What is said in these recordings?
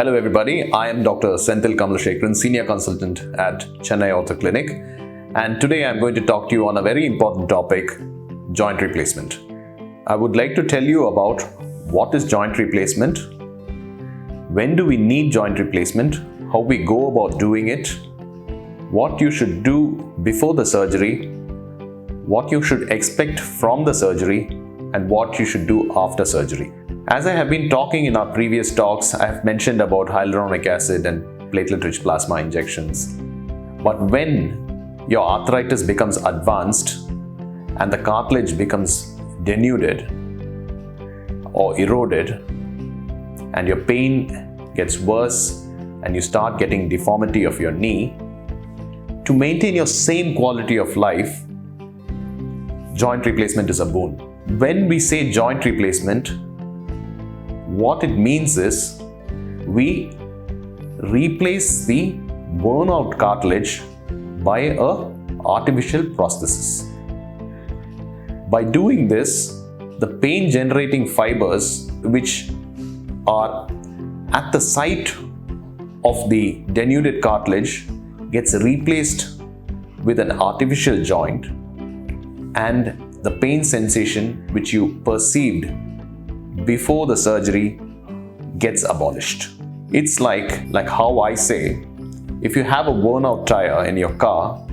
Hello everybody, I am Dr. Senthil Kamalasekaran, Senior Consultant at Chennai Ortho Clinic, and today I am going to talk to you on a very important topic, joint replacement. I would like to tell you about what is joint replacement, when do we need joint replacement, how we go about doing it, what you should do before the surgery, what you should expect from the surgery, and what you should do after surgery. As I have been talking in our previous talks, I have mentioned about hyaluronic acid and platelet-rich plasma injections. But when your arthritis becomes advanced and the cartilage becomes denuded or eroded and your pain gets worse and you start getting deformity of your knee, to maintain your same quality of life, joint replacement is a boon. When we say joint replacement, what it means is we replace the worn out cartilage by an artificial prosthesis. By doing this, the pain generating fibers which are at the site of the denuded cartilage gets replaced with an artificial joint, and the pain sensation which you perceived before the surgery gets abolished. It's like how I say, if you have a worn out tire in your car,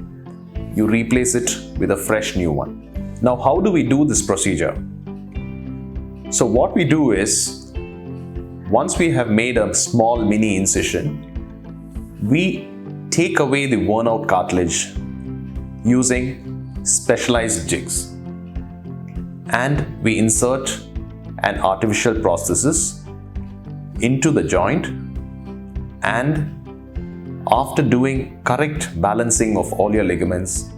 you replace it with a fresh new one. Now, how do we do this procedure? So what we do is, once we have made a small mini incision, we take away the worn out cartilage using specialized jigs, and we insert an artificial prosthesis into the joint, and after doing correct balancing of all your ligaments,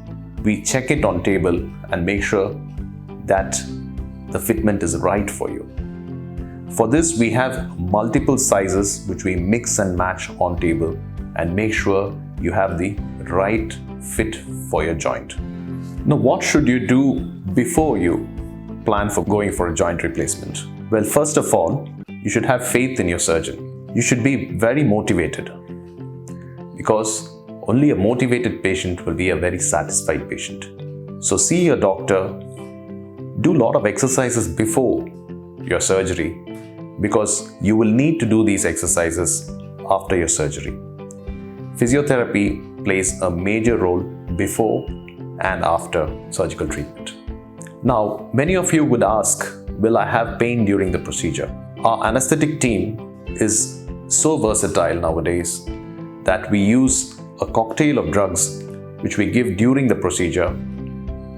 we check it on table and make sure that the fitment is right for you. For this, we have multiple sizes which we mix and match on table and make sure you have the right fit for your joint. Now, what should you do before you plan for going for a joint replacement? Well, first of all, you should have faith in your surgeon. You should be very motivated, because only a motivated patient will be a very satisfied patient. So see your doctor, do a lot of exercises before your surgery, because you will need to do these exercises after your surgery. Physiotherapy plays a major role before and after surgical treatment. Now, many of you would ask, will I have pain during the procedure? Our anesthetic team is so versatile nowadays that we use a cocktail of drugs which we give during the procedure,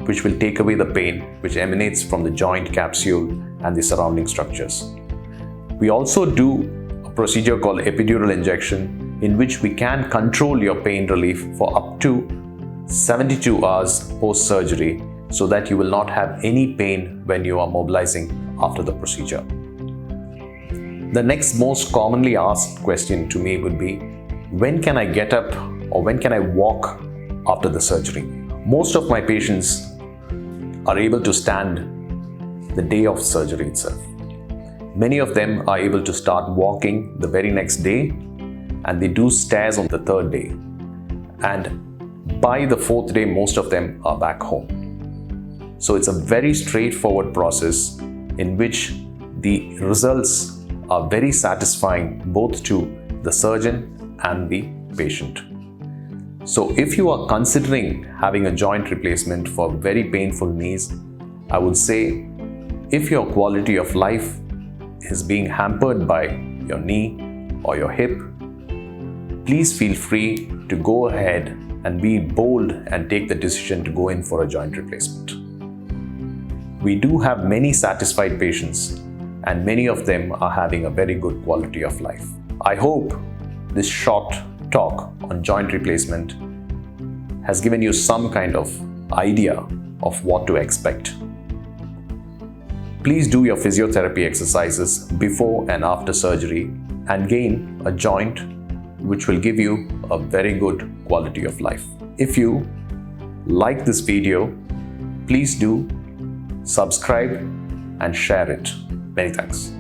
which will take away the pain which emanates from the joint capsule and the surrounding structures. We also do a procedure called epidural injection, in which we can control your pain relief for up to 72 hours post-surgery, so that you will not have any pain when you are mobilizing after the procedure. The next most commonly asked question to me would be, when can I get up or when can I walk after the surgery? Most of my patients are able to stand the day of surgery itself. Many of them are able to start walking the very next day, and they do stairs on the third day. And by the fourth day, most of them are back home. So it's a very straightforward process in which the results are very satisfying both to the surgeon and the patient. So if you are considering having a joint replacement for very painful knees, I would say, if your quality of life is being hampered by your knee or your hip, please feel free to go ahead and be bold and take the decision to go in for a joint replacement. We do have many satisfied patients, and many of them are having a very good quality of life. I hope this short talk on joint replacement has given you some kind of idea of what to expect. Please do your physiotherapy exercises before and after surgery and gain a joint which will give you a very good quality of life. If you like this video, please do subscribe and share it. Many thanks.